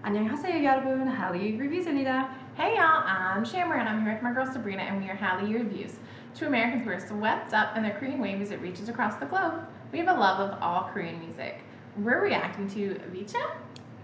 안녕하세요 여러분, Hallyu Reviews입니다. Hey y'all, I'm Shammer and I'm here with my girl Sabrina and we are Hallyu Reviews. Two Americans who are swept up in the Korean wave as it reaches across the globe. We have a love of all Korean music. We're reacting to VCHA?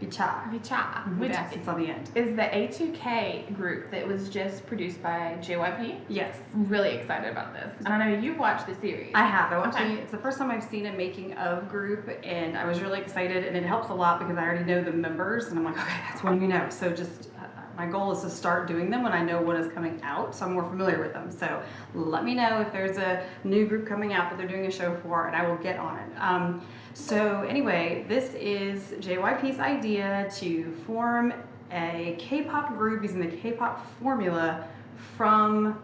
VCHA, which it's on the end. is the A2K group that was just produced by JYP. Yes. I'm really excited about this. And I know you've watched the series. I have. It's the first time I've seen a making of group, and I was really excited, and it helps a lot because I already know the members, and I'm like, okay, that's one we know. So just my goal is to start doing them when I know what is coming out, so I'm more familiar with them. So let me know if there's a new group coming out that they're doing a show for, and I will get on it. So anyway, this is JYP's idea to form a K-pop group using the K-pop formula from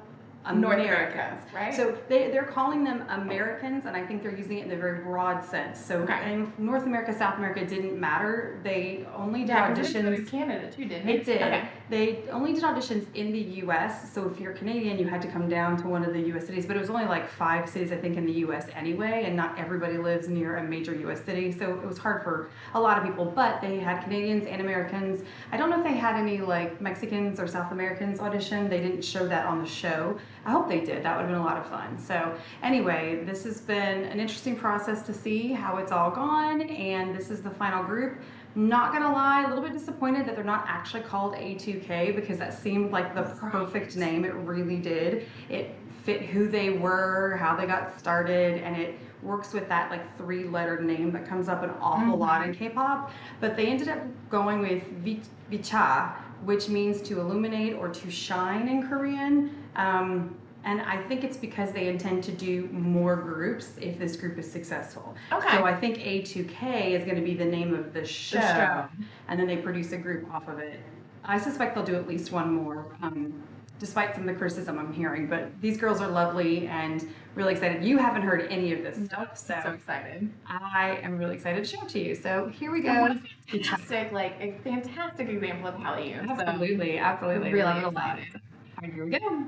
North America, right? So they're calling them Americans, and I think they're using it in a very broad sense. So in North America, South America didn't matter. They only did auditions. It did Canada too, didn't it? It did. Okay. They only did auditions in the U.S. So if you're Canadian, you had to come down to one of the U.S. cities. But it was only like 5 cities, I think, in the U.S. anyway, and not everybody lives near a major U.S. city. So it was hard for a lot of people. But they had Canadians and Americans. I don't know if they had any like Mexicans or South Americans audition. They didn't show that on the show. I hope they did. That would have been a lot of fun. So anyway, this has been an interesting process to see how it's all gone, and this is the final group. Not gonna lie, a little bit disappointed that they're not actually called A2K because that seemed like the perfect name. It really did. It fit who they were, how they got started, and it works with that like 3-letter name that comes up an awful lot in K-pop. But they ended up going with VCHA, which means to illuminate or to shine in Korean. And I think it's because they intend to do more groups if this group is successful. Okay. So I think A2K is going to be the name of the show, and then they produce a group off of it. I suspect they'll do at least one more, despite some of the criticism I'm hearing. But these girls are lovely and really excited. You haven't heard any of this stuff, so excited. I am really excited to show it to you. So here we go. A fantastic example of Hallyu. Absolutely, absolutely. Really excited. All right, here we go.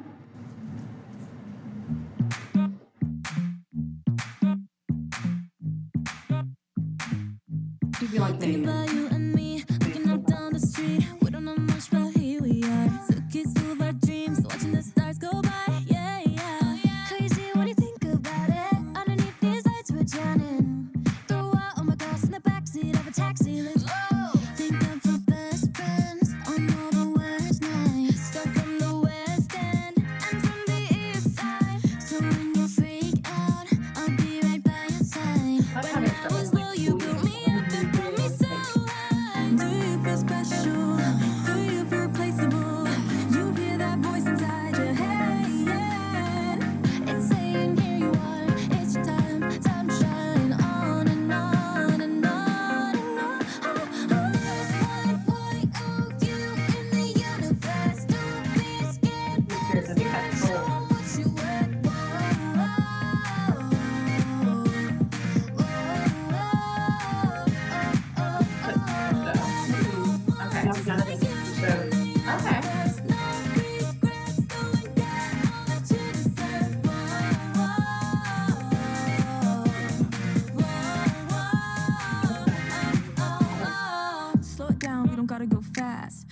Do you like Thinking about you and me, looking up down the street. We don't know much, but here we are. Suitcase full of our dreams, watching the stars go by. Yeah, yeah. Crazy when you think about it. Underneath these lights, we're drowning. Throw out all my girls in the backseat of a taxi. Let's go. Think of our best friends on all the worst nights. Start from the West End and from the East Side. So when you freak out, I'll be right by your side. When I was low, you built me up.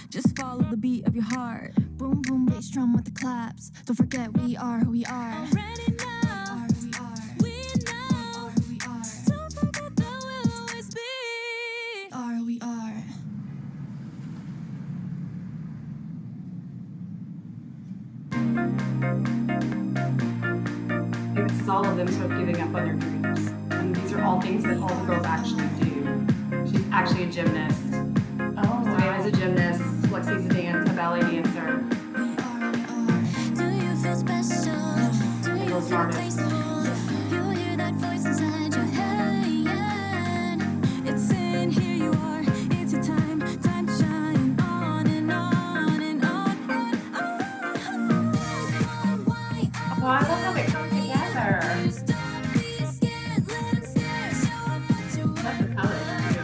Just follow the beat of your heart. Boom, boom, bass drum with the claps. Don't forget we are who we are. Already know. We know. Don't forget that we'll always be. Are who we are. This is all of them sort of giving up on their dreams. And these are all things that all the girls actually do. She's actually a gymnast. Savannah's a gymnast. Lexi's a ballet dancer. Do you feel special? Do you feel tasteful? You hear that voice inside your head. It's saying here you are. It's your time to shine on and on and on and on. Oh, I love how they come together. That's the color too.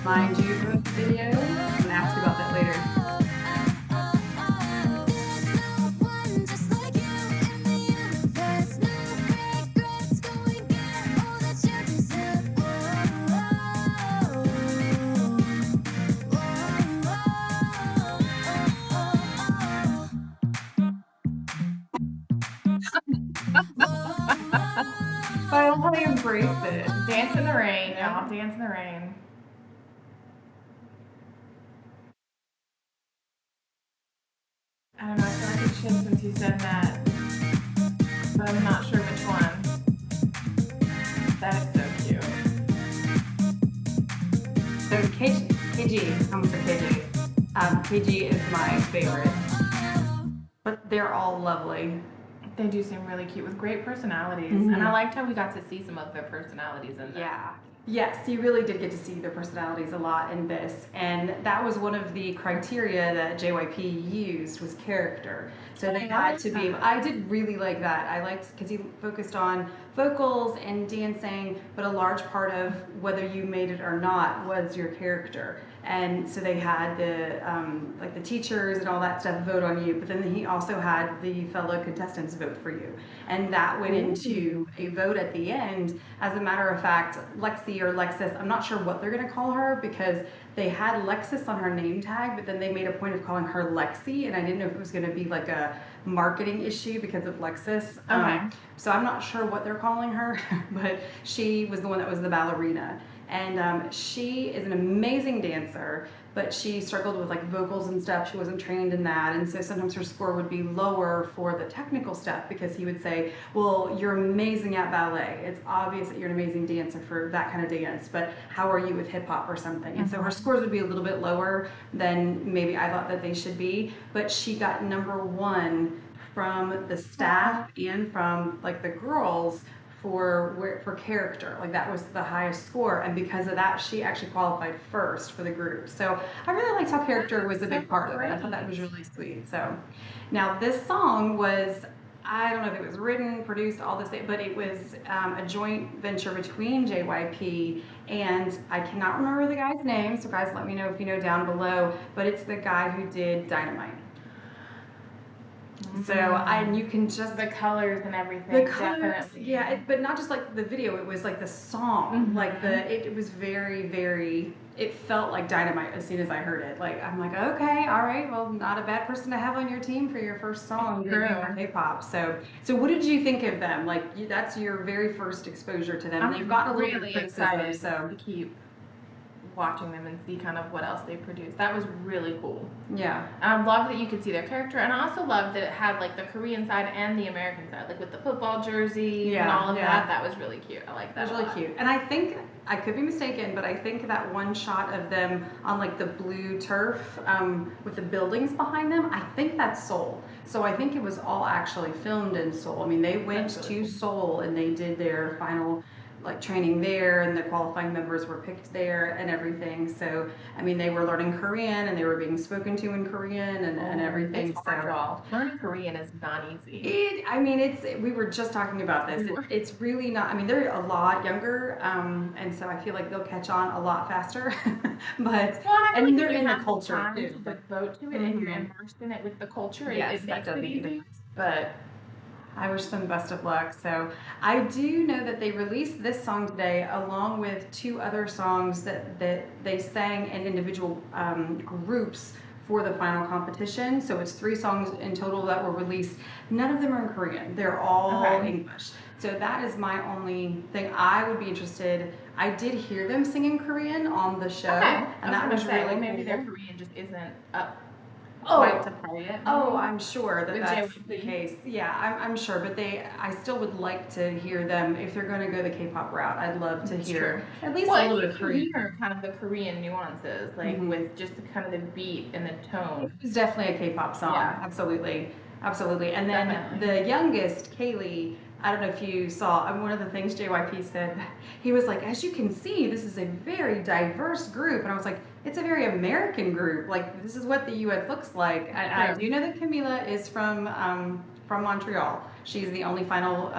Mind you, video. I'm gonna ask you about that later. really embraced it. Dance in the rain, Yeah. y'all. Dance in the rain. I don't know. I feel like it should since you said that, but I'm not sure which one. That is so cute. So KG, I almost said KG. KG is my favorite, but they're all lovely. They do seem really cute with great personalities, Mhm. and I liked how we got to see some of their personalities in this. Yeah. Yes, you really did get to see their personalities a lot in this, and that was one of the criteria that JYP used was character. So they had to be. I did really like that. I liked because he focused on vocals and dancing, but a large part of whether you made it or not was your character. And so they had the like the teachers and all that stuff vote on you, but then he also had the fellow contestants vote for you, and that went into a vote at the end. As a matter of fact, Lexi or Lexus, I'm not sure what they're gonna call her because they had Lexus on her name tag, but then they made a point of calling her Lexi, and I didn't know if it was gonna be like a marketing issue because of Lexus. Okay. So I'm not sure what they're calling her, but she was the one that was the ballerina. And she is an amazing dancer, but she struggled with like vocals and stuff. She wasn't trained in that. And so sometimes her score would be lower for the technical stuff because he would say, well, you're amazing at ballet. It's obvious that you're an amazing dancer for that kind of dance, but how are you with hip hop or something? And so her scores would be a little bit lower than maybe I thought that they should be, but she got #1 from the staff and from like the girls for character. Like that was the highest score, and because of that she actually qualified first for the group. So I really liked how character was a big part of it. I thought that was really sweet. So now this song was, I don't know if it was written, produced, all this, but it was a joint venture between JYP and I cannot remember the guy's name, so guys let me know if you know down below, but it's the guy who did Dynamite. So and you can just The colors and everything. the colors, definitely. yeah, but not just like the video. It was like the song, like it was very, very. It felt like Dynamite as soon as I heard it. Like I'm like, okay, all right, well, not a bad person to have on your team for your first song, True. K-pop. So what did you think of them? Like that's your very first exposure to them. I'm They've gotten a little really bit of criticism, excited so to keep watching them and see kind of what else they produce. That was really cool. yeah. I love that you could see their character, and I also love that it had like the Korean side and the American side, like with the football jersey and Yeah, all of yeah. that. That was really cute. I like that. That was a really lot. cute. And I think, I could be mistaken, but I think that one shot of them on like the blue turf with the buildings behind them, I think that's Seoul. So I think it was all actually filmed in Seoul. I mean, they went That's to really cool. Seoul and they did their final like training there, and the qualifying members were picked there and everything. So I mean, they were learning Korean and they were being spoken to in Korean and everything. It's hard, y'all. Learning Korean is not easy. I mean, we were just talking about this. It's really not, I mean, they're a lot younger, and so I feel like they'll catch on a lot faster. But, Well, I and feel like they're if you in the have culture time too. to devote to it and you're immersed in it with the culture, Yes, it that makes does it easy. easy. But I wish them best of luck. So I do know that they released this song today along with 2 other songs that they sang in individual groups for the final competition. So it's 3 songs in total that were released. None of them are in Korean. They're all Okay. English. So that is my only thing. I would be interested. I did hear them sing in Korean on the show, okay, and that was really maybe cool. their Korean just isn't up Oh. quite to par yet. Oh, I'm sure that With that's JYP. the case. Yeah, I'm sure, but I still would like to hear them if they're going to go the K-pop route. I'd love to That's hear at least Well, a and little you bit of can Korean. hear kind of the Korean nuances, like Mhm. with just the, kind of the beat and the tone. It was definitely a K-pop song. Yeah. Absolutely, absolutely. And then Definitely. the youngest, Kaylee. I don't know if you saw. One of the things JYP said, he was like, "As you can see, this is a very diverse group," and I was like, "It's a very American group. Like this is what the U.S. looks like." I do know that Camila is from Montreal. She's the only final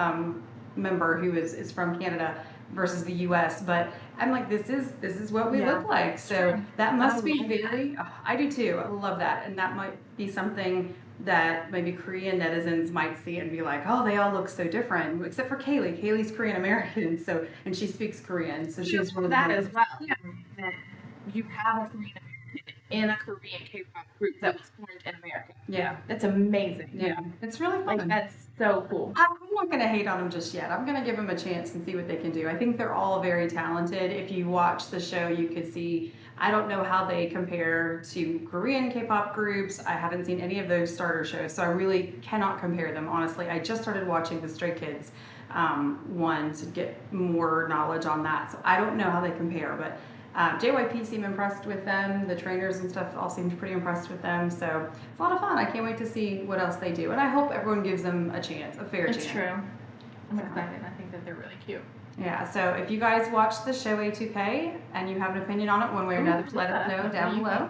member who is from Canada versus the U.S. But I'm like, this is what we Yeah, look like. So true. that must I be love very. Oh, I do too. I love that, and that might be something that maybe Korean netizens might see and be like, oh, they all look so different, except for Kaylee. Kaylee's Korean American, so and she speaks Korean, so she's one of that the as well. Yeah, that you have a Korean American in a Korean K-pop group that was formed in America. Yeah. That's amazing. Yeah. It's really fun. Like, that's so cool. I'm not going to hate on them just yet. I'm going to give them a chance and see what they can do. I think they're all very talented. If you watch the show, you could see, I don't know how they compare to Korean K-pop groups. I haven't seen any of those starter shows, so I really cannot compare them, honestly. I just started watching the Stray Kids one to get more knowledge on that, so I don't know how they compare, but JYP seemed impressed with them. The trainers and stuff all seemed pretty impressed with them. So it's a lot of fun. I can't wait to see what else they do. And I hope everyone gives them a chance, a fair chance. It's true. I'm excited. I think that they're really cute. Yeah, so if you guys watch the show A2K and you have an opinion on it one way or another, let us know down below.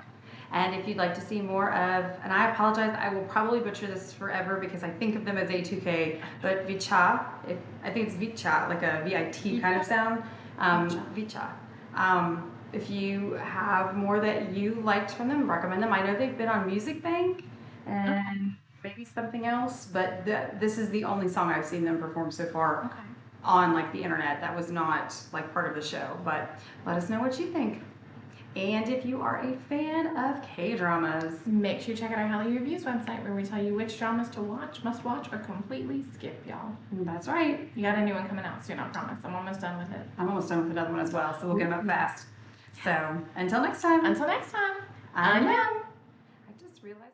And if you'd like to see more of, and I apologize, I will probably butcher this forever because I think of them as A2K, but VCHA, I think it's VCHA, like a VIT kind of sound. VCHA. If you have more that you liked from them, recommend them. I know they've been on Music Bank and maybe something else, but this is the only song I've seen them perform so far on like the internet. That was not like part of the show, but let us know what you think. And if you are a fan of K-dramas, make sure you check out our Hallyu Reviews website where we tell you which dramas to watch, must watch, or completely skip, y'all. That's right. You got a new one coming out soon, I promise. I'm almost done with it. I'm almost done with another one as well, so we'll get them up fast. So until next time. Until next time. I'm Em. I just realized